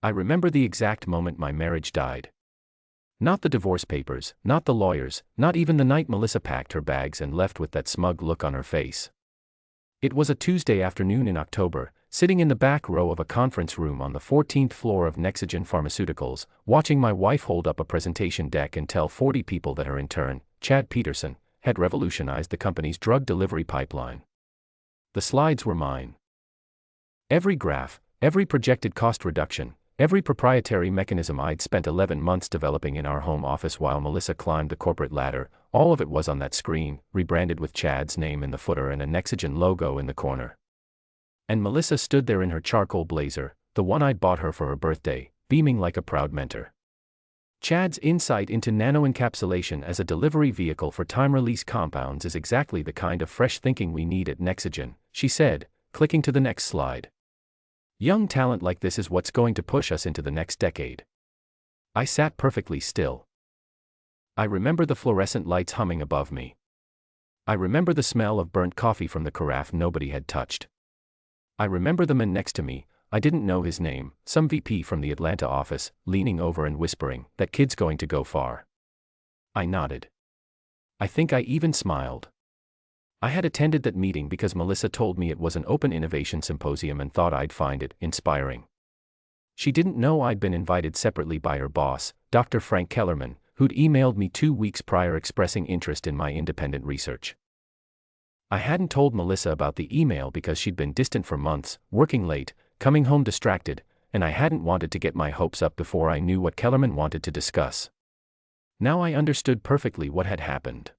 I remember the exact moment my marriage died. Not the divorce papers, not the lawyers, not even the night Melissa packed her bags and left with that smug look on her face. It was a Tuesday afternoon in October, sitting in the back row of a conference room on the 14th floor of Nexigen Pharmaceuticals, watching my wife hold up a presentation deck and tell 40 people that her intern, Chad Peterson, had revolutionized the company's drug delivery pipeline. The slides were mine. Every graph, every projected cost reduction, every proprietary mechanism I'd spent 11 months developing in our home office while Melissa climbed the corporate ladder, all of it was on that screen, rebranded with Chad's name in the footer and a Nexigen logo in the corner. And Melissa stood there in her charcoal blazer, the one I'd bought her for her birthday, beaming like a proud mentor. Chad's insight into nanoencapsulation as a delivery vehicle for time-release compounds is exactly the kind of fresh thinking we need at Nexigen, she said, clicking to the next slide. Young talent like this is what's going to push us into the next decade. I sat perfectly still. I remember the fluorescent lights humming above me. I remember the smell of burnt coffee from the carafe nobody had touched. I remember the man next to me, I didn't know his name, some VP from the Atlanta office, leaning over and whispering, "That kid's going to go far." I nodded. I think I even smiled. I had attended that meeting because Melissa told me it was an open innovation symposium and thought I'd find it inspiring. She didn't know I'd been invited separately by her boss, Dr. Frank Kellerman, who'd emailed me 2 weeks prior expressing interest in my independent research. I hadn't told Melissa about the email because she'd been distant for months, working late, coming home distracted, and I hadn't wanted to get my hopes up before I knew what Kellerman wanted to discuss. Now I understood perfectly what had happened.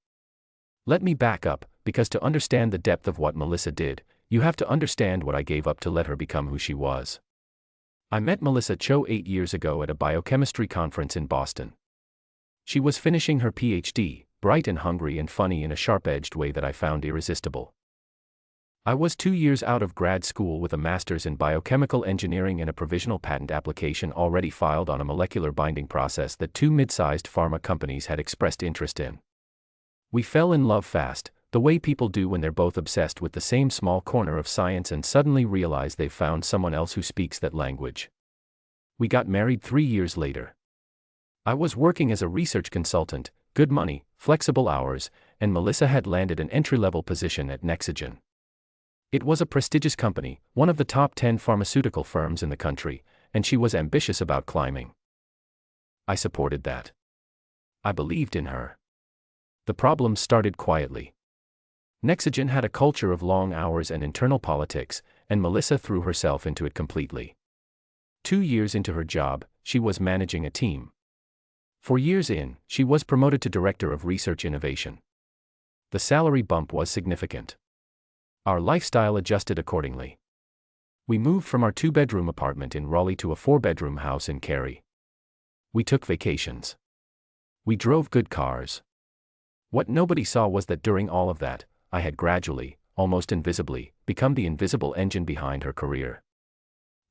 Let me back up, because to understand the depth of what Melissa did, you have to understand what I gave up to let her become who she was. I met Melissa Cho 8 years ago at a biochemistry conference in Boston. She was finishing her PhD, bright and hungry and funny in a sharp-edged way that I found irresistible. I was 2 years out of grad school with a master's in biochemical engineering and a provisional patent application already filed on a molecular binding process that 2 mid-sized pharma companies had expressed interest in. We fell in love fast, the way people do when they're both obsessed with the same small corner of science and suddenly realize they've found someone else who speaks that language. We got married 3 years later. I was working as a research consultant, good money, flexible hours, and Melissa had landed an entry-level position at Nexigen. It was a prestigious company, one of the top 10 pharmaceutical firms in the country, and she was ambitious about climbing. I supported that. I believed in her. The problems started quietly. Nexigen had a culture of long hours and internal politics, and Melissa threw herself into it completely. 2 years into her job, she was managing a team. 4 years in, she was promoted to Director of Research Innovation. The salary bump was significant. Our lifestyle adjusted accordingly. We moved from our 2-bedroom apartment in Raleigh to a 4-bedroom house in Cary. We took vacations. We drove good cars. What nobody saw was that during all of that, I had gradually, almost invisibly, become the invisible engine behind her career.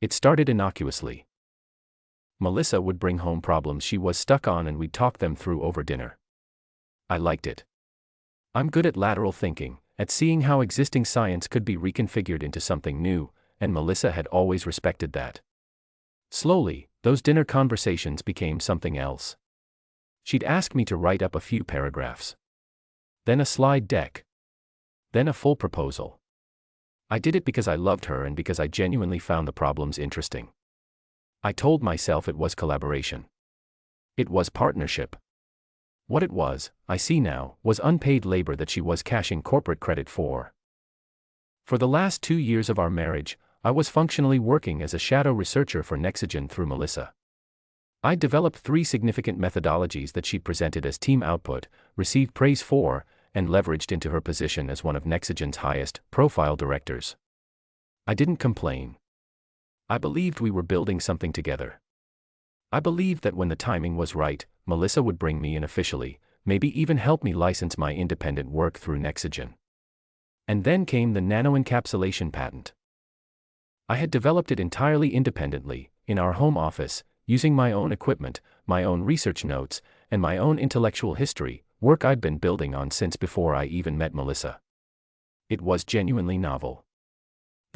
It started innocuously. Melissa would bring home problems she was stuck on and we'd talk them through over dinner. I liked it. I'm good at lateral thinking, at seeing how existing science could be reconfigured into something new, and Melissa had always respected that. Slowly, those dinner conversations became something else. She'd ask me to write up a few paragraphs. Then a slide deck. Then a full proposal. I did it because I loved her and because I genuinely found the problems interesting. I told myself it was collaboration. It was partnership. What it was, I see now, was unpaid labor that she was cashing corporate credit for. For the last 2 years of our marriage, I was functionally working as a shadow researcher for Nexigen through Melissa. I developed 3 significant methodologies that she presented as team output, received praise for, and leveraged into her position as one of Nexigen's highest-profile directors. I didn't complain. I believed we were building something together. I believed that when the timing was right, Melissa would bring me in officially, maybe even help me license my independent work through Nexigen. And then came the nanoencapsulation patent. I had developed it entirely independently, in our home office, using my own equipment, my own research notes, and my own intellectual history, work I'd been building on since before I even met Melissa. It was genuinely novel.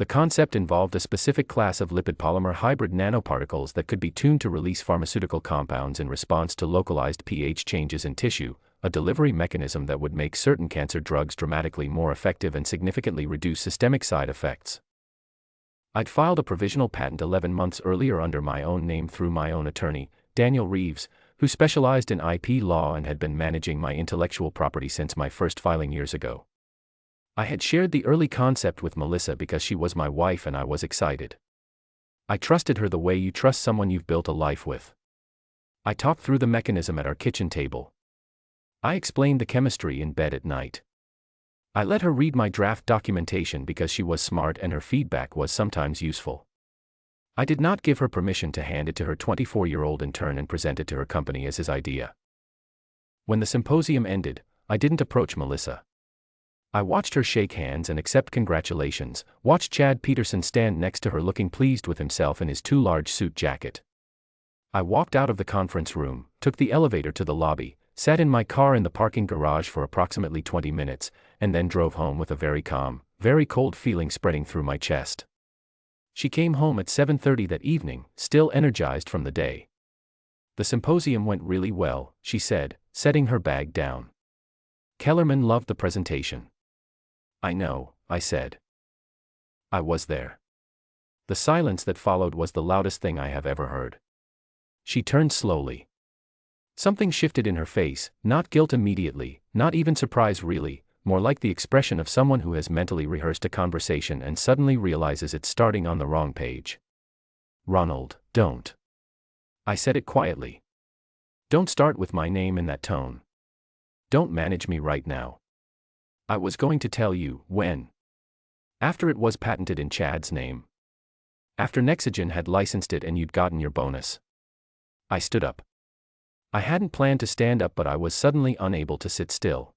The concept involved a specific class of lipid polymer hybrid nanoparticles that could be tuned to release pharmaceutical compounds in response to localized pH changes in tissue, a delivery mechanism that would make certain cancer drugs dramatically more effective and significantly reduce systemic side effects. I'd filed a provisional patent 11 months earlier under my own name through my own attorney, Daniel Reeves, who specialized in IP law and had been managing my intellectual property since my first filing years ago. I had shared the early concept with Melissa because she was my wife and I was excited. I trusted her the way you trust someone you've built a life with. I talked through the mechanism at our kitchen table. I explained the chemistry in bed at night. I let her read my draft documentation because she was smart and her feedback was sometimes useful. I did not give her permission to hand it to her 24-year-old intern and present it to her company as his idea. When the symposium ended, I didn't approach Melissa. I watched her shake hands and accept congratulations, watched Chad Peterson stand next to her looking pleased with himself in his too large suit jacket. I walked out of the conference room, took the elevator to the lobby, sat in my car in the parking garage for approximately 20 minutes, and then drove home with a very calm, very cold feeling spreading through my chest. She came home at 7:30 that evening, still energized from the day. The symposium went really well, she said, setting her bag down. Kellerman loved the presentation. I know, I said. I was there. The silence that followed was the loudest thing I have ever heard. She turned slowly. Something shifted in her face, not guilt immediately, not even surprise really, more like the expression of someone who has mentally rehearsed a conversation and suddenly realizes it's starting on the wrong page. Ronald, don't. I said it quietly. Don't start with my name in that tone. Don't manage me right now. I was going to tell you, when. After it was patented in Chad's name. After Nexigen had licensed it and you'd gotten your bonus. I stood up. I hadn't planned to stand up but I was suddenly unable to sit still.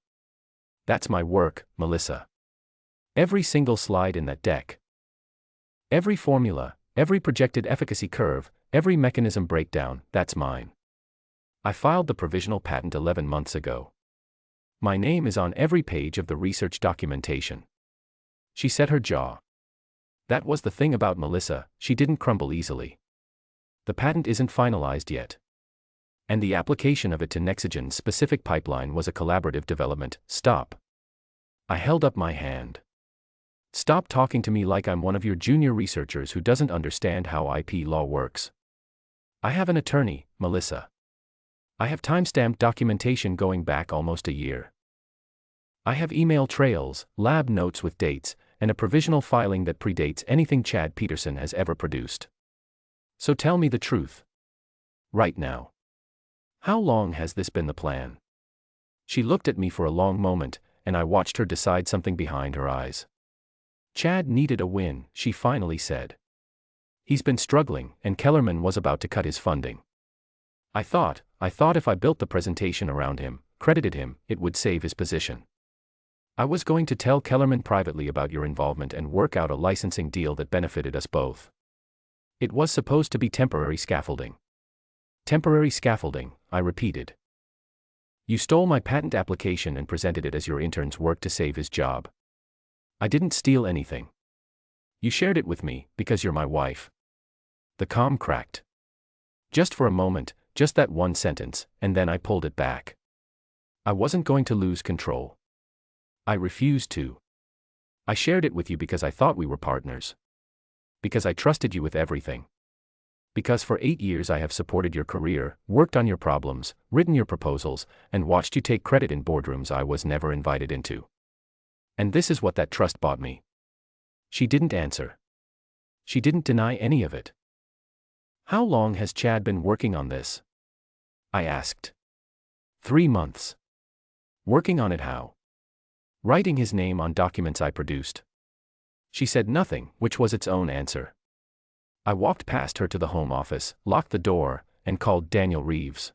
That's my work, Melissa. Every single slide in that deck. Every formula, every projected efficacy curve, every mechanism breakdown, that's mine. I filed the provisional patent 11 months ago. My name is on every page of the research documentation. She set her jaw. That was the thing about Melissa, she didn't crumble easily. The patent isn't finalized yet. And the application of it to Nexigen's specific pipeline was a collaborative development. Stop. I held up my hand. Stop talking to me like I'm one of your junior researchers who doesn't understand how IP law works. I have an attorney, Melissa. I have timestamped documentation going back almost a year. I have email trails, lab notes with dates, and a provisional filing that predates anything Chad Peterson has ever produced. So tell me the truth. Right now. How long has this been the plan? She looked at me for a long moment, and I watched her decide something behind her eyes. Chad needed a win, she finally said. He's been struggling, and Kellerman was about to cut his funding. I thought if I built the presentation around him, credited him, it would save his position. I was going to tell Kellerman privately about your involvement and work out a licensing deal that benefited us both. It was supposed to be temporary scaffolding. Temporary scaffolding, I repeated. You stole my patent application and presented it as your intern's work to save his job. I didn't steal anything. You shared it with me, because you're my wife. The calm cracked. Just for a moment, just that one sentence, and then I pulled it back. I wasn't going to lose control. I refused to. I shared it with you because I thought we were partners. Because I trusted you with everything. Because for 8 years I have supported your career, worked on your problems, written your proposals, and watched you take credit in boardrooms I was never invited into. And this is what that trust bought me. She didn't answer. She didn't deny any of it. How long has Chad been working on this? I asked. 3 months. Working on it how? Writing his name on documents I produced. She said nothing, which was its own answer. I walked past her to the home office, locked the door, and called Daniel Reeves.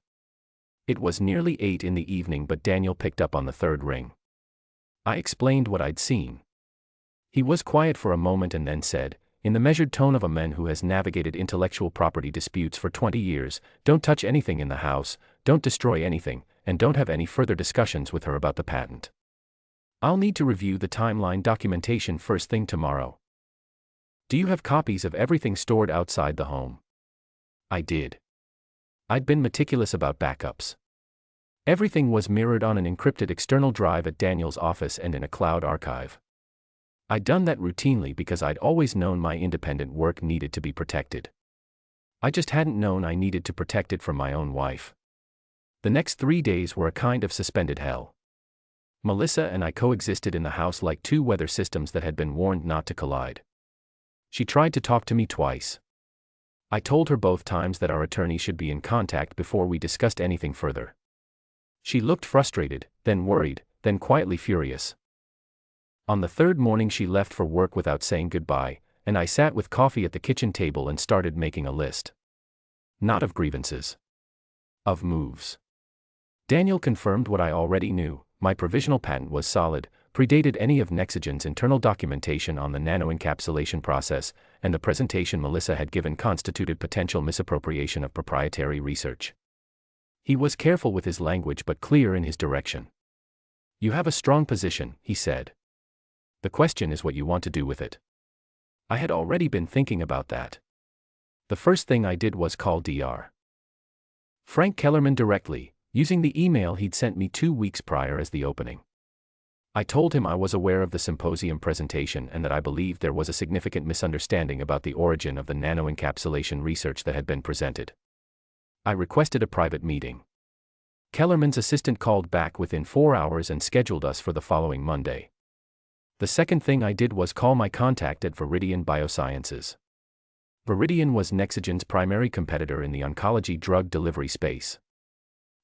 It was nearly 8 in the evening but Daniel picked up on the third ring. I explained what I'd seen. He was quiet for a moment and then said, in the measured tone of a man who has navigated intellectual property disputes for 20 years, don't touch anything in the house, don't destroy anything, and don't have any further discussions with her about the patent. I'll need to review the timeline documentation first thing tomorrow. Do you have copies of everything stored outside the home? I did. I'd been meticulous about backups. Everything was mirrored on an encrypted external drive at Daniel's office and in a cloud archive. I'd done that routinely because I'd always known my independent work needed to be protected. I just hadn't known I needed to protect it from my own wife. The next 3 days were a kind of suspended hell. Melissa and I coexisted in the house like two weather systems that had been warned not to collide. She tried to talk to me twice. I told her both times that our attorney should be in contact before we discussed anything further. She looked frustrated, then worried, then quietly furious. On the third morning she left for work without saying goodbye, and I sat with coffee at the kitchen table and started making a list. Not of grievances. Of moves. Daniel confirmed what I already knew: my provisional patent was solid, predated any of Nexigen's internal documentation on the nanoencapsulation process, and the presentation Melissa had given constituted potential misappropriation of proprietary research. He was careful with his language but clear in his direction. You have a strong position, he said. The question is what you want to do with it. I had already been thinking about that. The first thing I did was call Dr. Frank Kellerman directly, using the email he'd sent me 2 weeks prior as the opening. I told him I was aware of the symposium presentation and that I believed there was a significant misunderstanding about the origin of the nanoencapsulation research that had been presented. I requested a private meeting. Kellerman's assistant called back within 4 hours and scheduled us for the following Monday. The second thing I did was call my contact at Viridian Biosciences. Viridian was Nexigen's primary competitor in the oncology drug delivery space.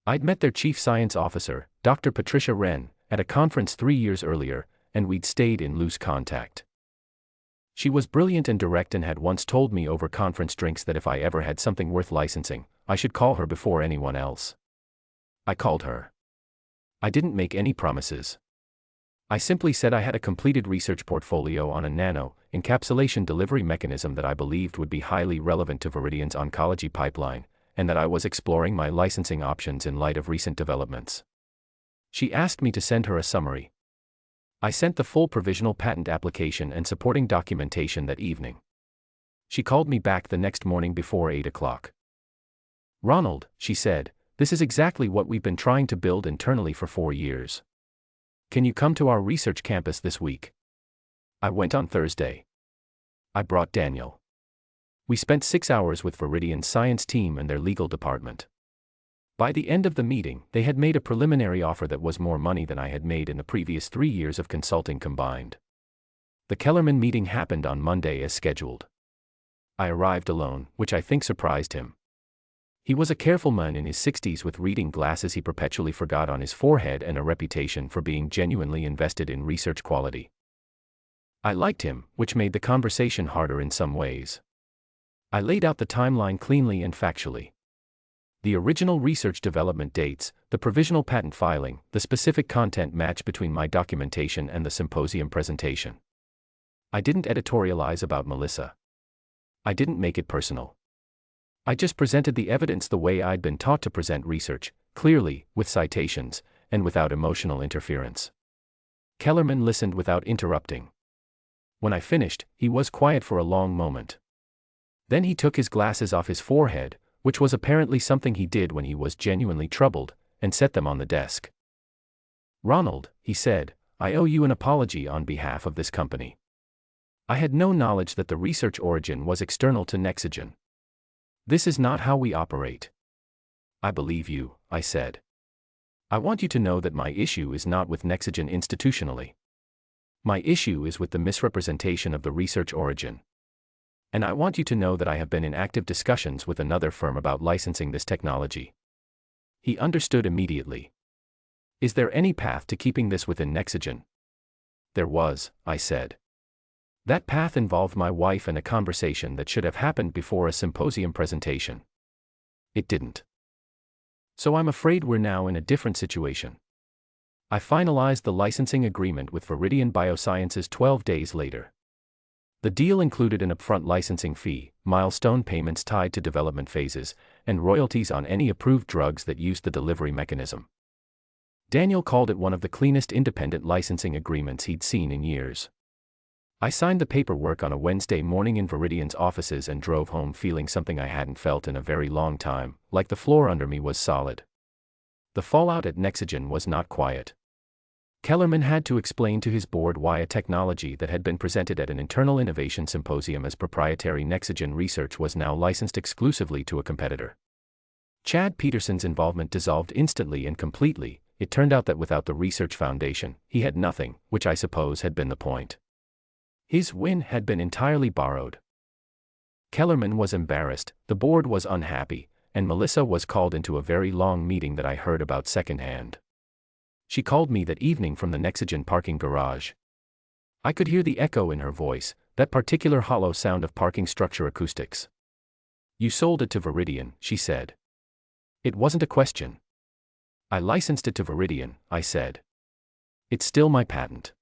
I'd met their chief science officer, Dr. Patricia Wren, at a conference 3 years earlier, and we'd stayed in loose contact. She was brilliant and direct and had once told me over conference drinks that if I ever had something worth licensing, I should call her before anyone else. I called her. I didn't make any promises. I simply said I had a completed research portfolio on a nano-encapsulation delivery mechanism that I believed would be highly relevant to Viridian's oncology pipeline, and that I was exploring my licensing options in light of recent developments. She asked me to send her a summary. I sent the full provisional patent application and supporting documentation that evening. She called me back the next morning before 8 o'clock. Ronald, she said, this is exactly what we've been trying to build internally for 4 years. Can you come to our research campus this week? I went on Thursday. I brought Daniel. We spent 6 hours with Viridian's science team and their legal department. By the end of the meeting, they had made a preliminary offer that was more money than I had made in the previous 3 years of consulting combined. The Kellerman meeting happened on Monday as scheduled. I arrived alone, which I think surprised him. He was a careful man in his 60s with reading glasses he perpetually forgot on his forehead and a reputation for being genuinely invested in research quality. I liked him, which made the conversation harder in some ways. I laid out the timeline cleanly and factually. The original research development dates, the provisional patent filing, the specific content match between my documentation and the symposium presentation. I didn't editorialize about Melissa. I didn't make it personal. I just presented the evidence the way I'd been taught to present research, clearly, with citations, and without emotional interference. Kellerman listened without interrupting. When I finished, he was quiet for a long moment. Then he took his glasses off his forehead, which was apparently something he did when he was genuinely troubled, and set them on the desk. Ronald, he said, I owe you an apology on behalf of this company. I had no knowledge that the research origin was external to Nexigen. This is not how we operate. I believe you, I said. I want you to know that my issue is not with Nexigen institutionally. My issue is with the misrepresentation of the research origin. And I want you to know that I have been in active discussions with another firm about licensing this technology. He understood immediately. Is there any path to keeping this within Nexigen? There was, I said. That path involved my wife and a conversation that should have happened before a symposium presentation. It didn't. So I'm afraid we're now in a different situation. I finalized the licensing agreement with Viridian Biosciences 12 days later. The deal included an upfront licensing fee, milestone payments tied to development phases, and royalties on any approved drugs that used the delivery mechanism. Daniel called it one of the cleanest independent licensing agreements he'd seen in years. I signed the paperwork on a Wednesday morning in Viridian's offices and drove home feeling something I hadn't felt in a very long time, like the floor under me was solid. The fallout at Nexigen was not quiet. Kellerman had to explain to his board why a technology that had been presented at an internal innovation symposium as proprietary Nexigen research was now licensed exclusively to a competitor. Chad Peterson's involvement dissolved instantly and completely. It turned out that without the research foundation, he had nothing, which I suppose had been the point. His win had been entirely borrowed. Kellerman was embarrassed, the board was unhappy, and Melissa was called into a very long meeting that I heard about secondhand. She called me that evening from the Nexigen parking garage. I could hear the echo in her voice, that particular hollow sound of parking structure acoustics. "You sold it to Viridian," she said. It wasn't a question. "I licensed it to Viridian," I said. "It's still my patent."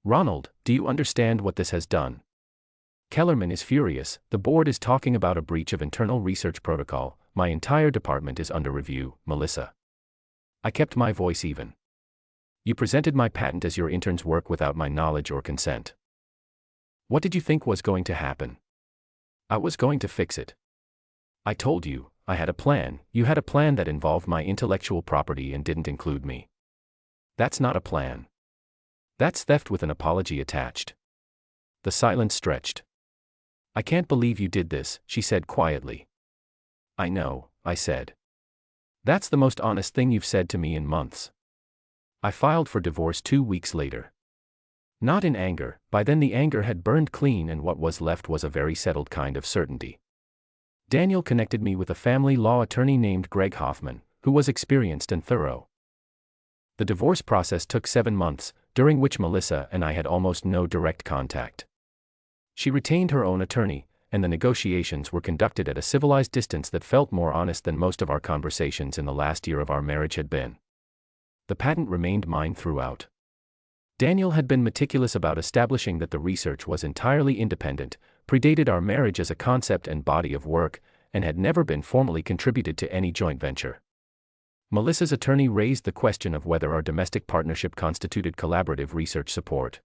"Ronald, do you understand what this has done?" Kellerman is furious, the board is talking about a breach of internal research protocol, my entire department is under review, Melissa. I kept my voice even. "You presented my patent as your intern's work without my knowledge or consent. What did you think was going to happen?" "I was going to fix it. I told you, I had a plan. You had a plan that involved my intellectual property and didn't include me. That's not a plan. That's theft with an apology attached." The silence stretched. "I can't believe you did this," she said quietly. "I know," I said. "That's the most honest thing you've said to me in months." I filed for divorce 2 weeks later. Not in anger, by then the anger had burned clean and what was left was a very settled kind of certainty. Daniel connected me with a family law attorney named Greg Hoffman, who was experienced and thorough. The divorce process took 7 months, during which Melissa and I had almost no direct contact. She retained her own attorney, and the negotiations were conducted at a civilized distance that felt more honest than most of our conversations in the last year of our marriage had been. The patent remained mine throughout. Daniel had been meticulous about establishing that the research was entirely independent, predated our marriage as a concept and body of work, and had never been formally contributed to any joint venture. Melissa's attorney raised the question of whether our domestic partnership constituted collaborative research support.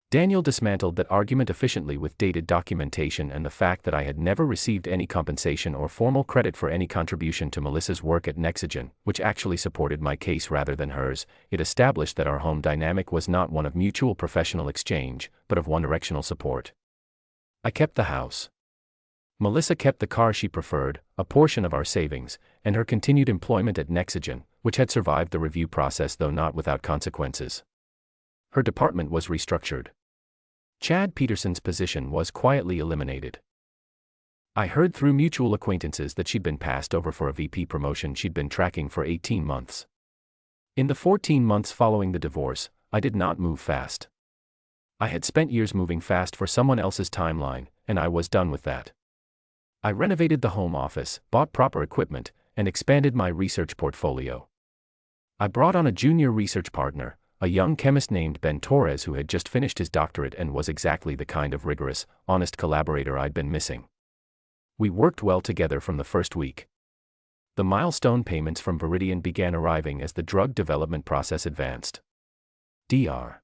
Daniel dismantled that argument efficiently with dated documentation and the fact that I had never received any compensation or formal credit for any contribution to Melissa's work at Nexigen, which actually supported my case rather than hers. It established that our home dynamic was not one of mutual professional exchange, but of one-directional support. I kept the house. Melissa kept the car she preferred, a portion of our savings, and her continued employment at Nexigen, which had survived the review process though not without consequences. Her department was restructured. Chad Peterson's position was quietly eliminated. I heard through mutual acquaintances that she'd been passed over for a VP promotion she'd been tracking for 18 months. In the 14 months following the divorce, I did not move fast. I had spent years moving fast for someone else's timeline, and I was done with that. I renovated the home office, bought proper equipment, and expanded my research portfolio. I brought on a junior research partner, a young chemist named Ben Torres who had just finished his doctorate and was exactly the kind of rigorous, honest collaborator I'd been missing. We worked well together from the first week. The milestone payments from Viridian began arriving as the drug development process advanced. Dr.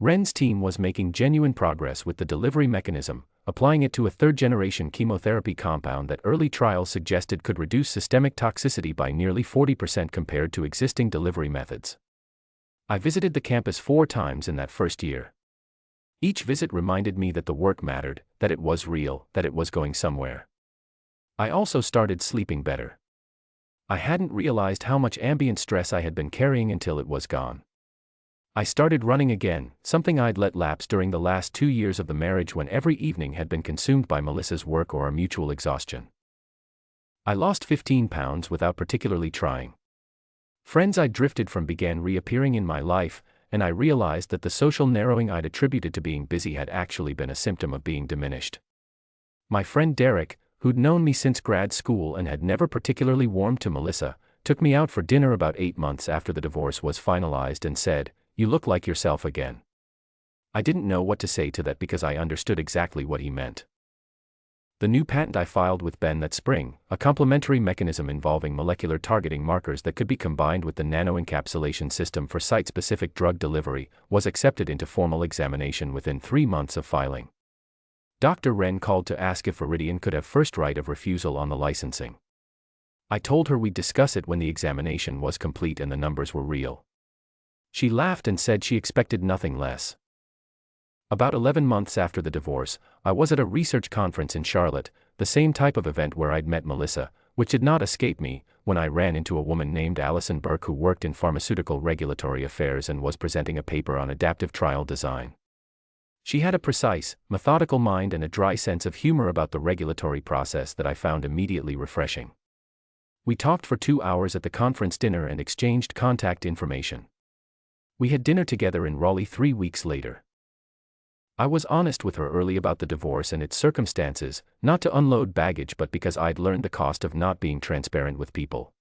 Wren's team was making genuine progress with the delivery mechanism, applying it to a third-generation chemotherapy compound that early trials suggested could reduce systemic toxicity by nearly 40% compared to existing delivery methods. I visited the campus 4 times in that first year. Each visit reminded me that the work mattered, that it was real, that it was going somewhere. I also started sleeping better. I hadn't realized how much ambient stress I had been carrying until it was gone. I started running again, something I'd let lapse during the last 2 years of the marriage when every evening had been consumed by Melissa's work or our mutual exhaustion. I lost 15 pounds without particularly trying. Friends I'd drifted from began reappearing in my life, and I realized that the social narrowing I'd attributed to being busy had actually been a symptom of being diminished. My friend Derek, who'd known me since grad school and had never particularly warmed to Melissa, took me out for dinner about 8 months after the divorce was finalized and said, "You look like yourself again." I didn't know what to say to that because I understood exactly what he meant. The new patent I filed with Ben that spring, a complementary mechanism involving molecular targeting markers that could be combined with the nanoencapsulation system for site-specific drug delivery, was accepted into formal examination within 3 months of filing. Dr. Wren called to ask if Viridian could have first right of refusal on the licensing. I told her we'd discuss it when the examination was complete and the numbers were real. She laughed and said she expected nothing less. About 11 months after the divorce, I was at a research conference in Charlotte, the same type of event where I'd met Melissa, which did not escape me, when I ran into a woman named Allison Burke who worked in pharmaceutical regulatory affairs and was presenting a paper on adaptive trial design. She had a precise, methodical mind and a dry sense of humor about the regulatory process that I found immediately refreshing. We talked for 2 hours at the conference dinner and exchanged contact information. We had dinner together in Raleigh 3 weeks later. I was honest with her early about the divorce and its circumstances, not to unload baggage but because I'd learned the cost of not being transparent with people.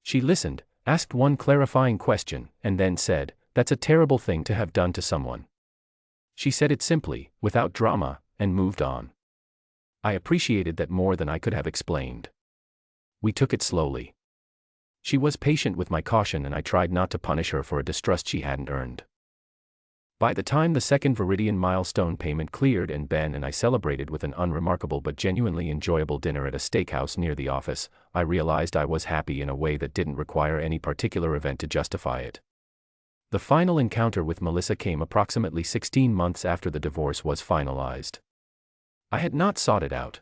She listened, asked one clarifying question, and then said, "That's a terrible thing to have done to someone." She said it simply, without drama, and moved on. I appreciated that more than I could have explained. We took it slowly. She was patient with my caution and I tried not to punish her for a distrust she hadn't earned. By the time the second Viridian milestone payment cleared and Ben and I celebrated with an unremarkable but genuinely enjoyable dinner at a steakhouse near the office, I realized I was happy in a way that didn't require any particular event to justify it. The final encounter with Melissa came approximately 16 months after the divorce was finalized. I had not sought it out.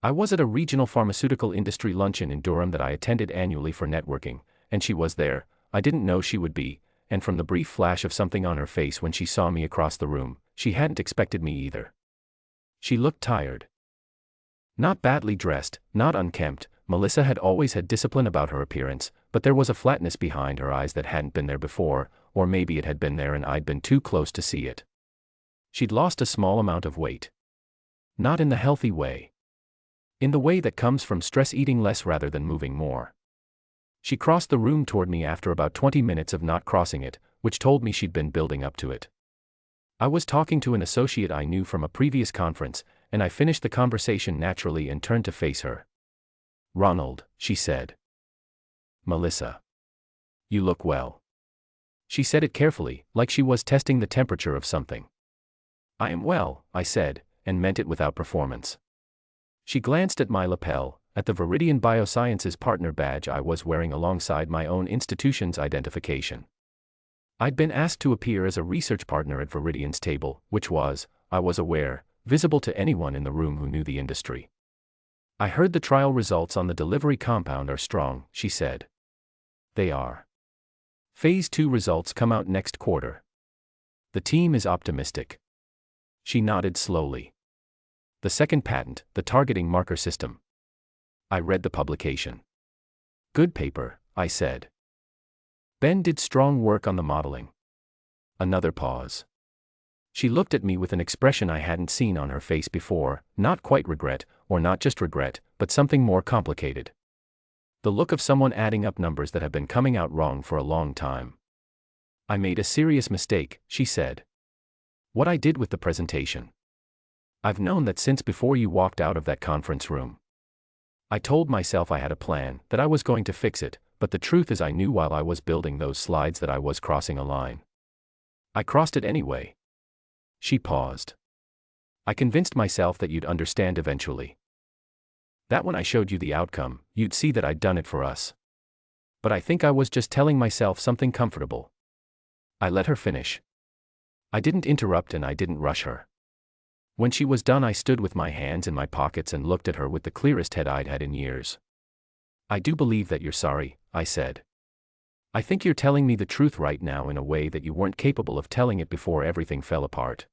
I was at a regional pharmaceutical industry luncheon in Durham that I attended annually for networking, and she was there. I didn't know she would be, and from the brief flash of something on her face when she saw me across the room, she hadn't expected me either. She looked tired. Not badly dressed, not unkempt, Melissa had always had discipline about her appearance, but there was a flatness behind her eyes that hadn't been there before, or maybe it had been there and I'd been too close to see it. She'd lost a small amount of weight. Not in the healthy way. In the way that comes from stress, eating less rather than moving more. She crossed the room toward me after about 20 minutes of not crossing it, which told me she'd been building up to it. I was talking to an associate I knew from a previous conference, and I finished the conversation naturally and turned to face her. "Ronald," she said. "Melissa. You look well." She said it carefully, like she was testing the temperature of something. "I am well," I said, and meant it without performance. She glanced at my lapel, at the Viridian Biosciences partner badge I was wearing alongside my own institution's identification. I'd been asked to appear as a research partner at Viridian's table, which was, I was aware, visible to anyone in the room who knew the industry. "I heard the trial results on the delivery compound are strong," she said. "They are. Phase 2 results come out next quarter. The team is optimistic." She nodded slowly. "The second patent, the targeting marker system." I read the publication. "Good paper," I said. "Ben did strong work on the modeling." Another pause. She looked at me with an expression I hadn't seen on her face before, not quite regret, or not just regret, but something more complicated. The look of someone adding up numbers that have been coming out wrong for a long time. "I made a serious mistake," she said. "What I did with the presentation. I've known that since before you walked out of that conference room. I told myself I had a plan, that I was going to fix it, but the truth is I knew while I was building those slides that I was crossing a line. I crossed it anyway." She paused. "I convinced myself that you'd understand eventually. That when I showed you the outcome, you'd see that I'd done it for us. But I think I was just telling myself something comfortable." I let her finish. I didn't interrupt and I didn't rush her. When she was done I stood with my hands in my pockets and looked at her with the clearest head I'd had in years. "I do believe that you're sorry," I said. "I think you're telling me the truth right now in a way that you weren't capable of telling it before everything fell apart.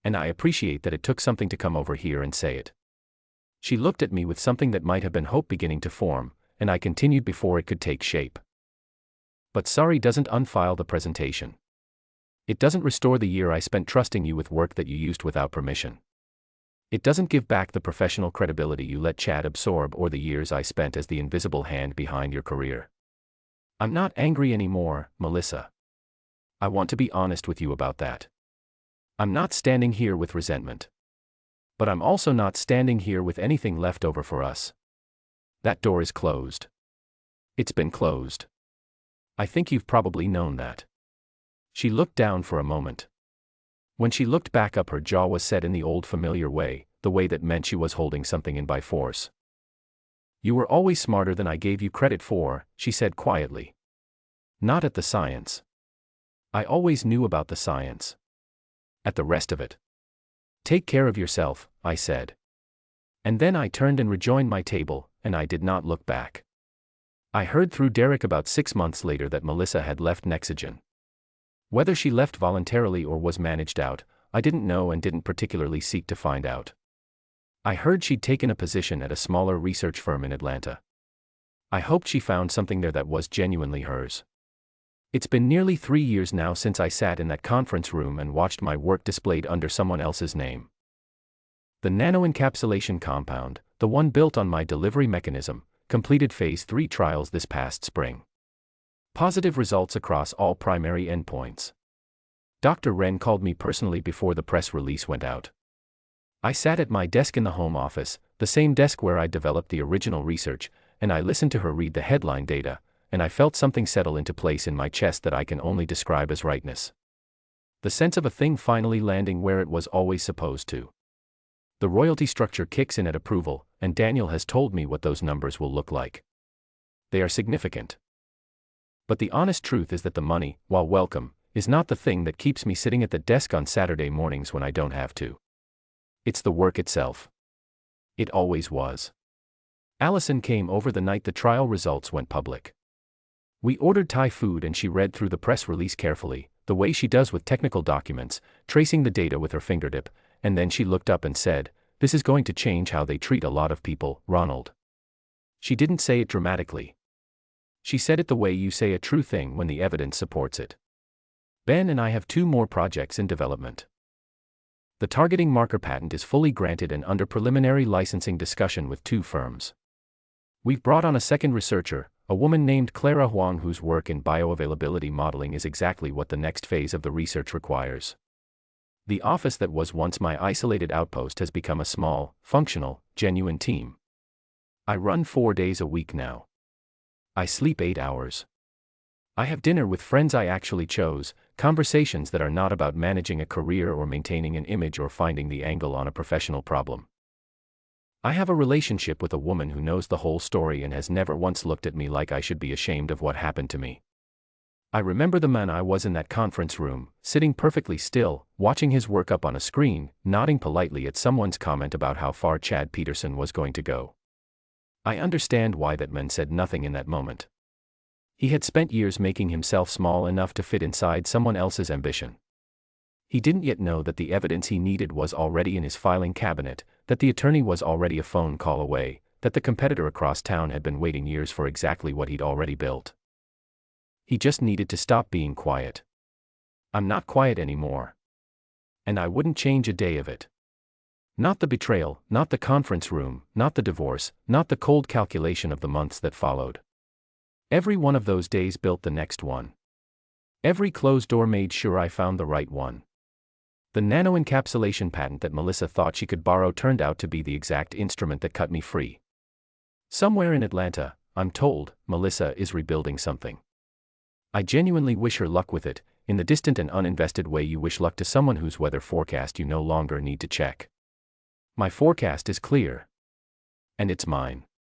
And I appreciate that it took something to come over here and say it." She looked at me with something that might have been hope beginning to form, and I continued before it could take shape. "But sorry doesn't unfile the presentation. It doesn't restore the year I spent trusting you with work that you used without permission. It doesn't give back the professional credibility you let Chad absorb or the years I spent as the invisible hand behind your career. I'm not angry anymore, Melissa. I want to be honest with you about that. I'm not standing here with resentment. But I'm also not standing here with anything left over for us. That door is closed. It's been closed. I think you've probably known that. She looked down for a moment. When she looked back up, her jaw was set in the old familiar way, the way that meant she was holding something in by force. You were always smarter than I gave you credit for, she said quietly. Not at the science. I always knew about the science. At the rest of it. Take care of yourself, I said. And then I turned and rejoined my table, and I did not look back. I heard through Derek about 6 months later that Melissa had left Nexogen. Whether she left voluntarily or was managed out, I didn't know and didn't particularly seek to find out. I heard she'd taken a position at a smaller research firm in Atlanta. I hoped she found something there that was genuinely hers. It's been nearly 3 years now since I sat in that conference room and watched my work displayed under someone else's name. The nanoencapsulation compound, the one built on my delivery mechanism, completed phase 3 trials this past spring. Positive results across all primary endpoints. Dr. Wren called me personally before the press release went out. I sat at my desk in the home office, the same desk where I developed the original research, and I listened to her read the headline data, and I felt something settle into place in my chest that I can only describe as rightness. The sense of a thing finally landing where it was always supposed to. The royalty structure kicks in at approval, and Daniel has told me what those numbers will look like. They are significant. But the honest truth is that the money, while welcome, is not the thing that keeps me sitting at the desk on Saturday mornings when I don't have to. It's the work itself. It always was. Allison came over the night the trial results went public. We ordered Thai food and she read through the press release carefully, the way she does with technical documents, tracing the data with her fingertip, and then she looked up and said, "This is going to change how they treat a lot of people, Ronald." She didn't say it dramatically. She said it the way you say a true thing when the evidence supports it. Ben and I have 2 more projects in development. The targeting marker patent is fully granted and under preliminary licensing discussion with 2 firms. We've brought on a second researcher, a woman named Clara Huang, whose work in bioavailability modeling is exactly what the next phase of the research requires. The office that was once my isolated outpost has become a small, functional, genuine team. I run 4 days a week now. I sleep 8 hours. I have dinner with friends I actually chose, conversations that are not about managing a career or maintaining an image or finding the angle on a professional problem. I have a relationship with a woman who knows the whole story and has never once looked at me like I should be ashamed of what happened to me. I remember the man I was in that conference room, sitting perfectly still, watching his work up on a screen, nodding politely at someone's comment about how far Chad Peterson was going to go. I understand why that man said nothing in that moment. He had spent years making himself small enough to fit inside someone else's ambition. He didn't yet know that the evidence he needed was already in his filing cabinet, that the attorney was already a phone call away, that the competitor across town had been waiting years for exactly what he'd already built. He just needed to stop being quiet. I'm not quiet anymore. And I wouldn't change a day of it. Not the betrayal, not the conference room, not the divorce, not the cold calculation of the months that followed. Every one of those days built the next one. Every closed door made sure I found the right one. The nanoencapsulation patent that Melissa thought she could borrow turned out to be the exact instrument that cut me free. Somewhere in Atlanta, I'm told, Melissa is rebuilding something. I genuinely wish her luck with it, in the distant and uninvested way you wish luck to someone whose weather forecast you no longer need to check. My forecast is clear. And it's mine.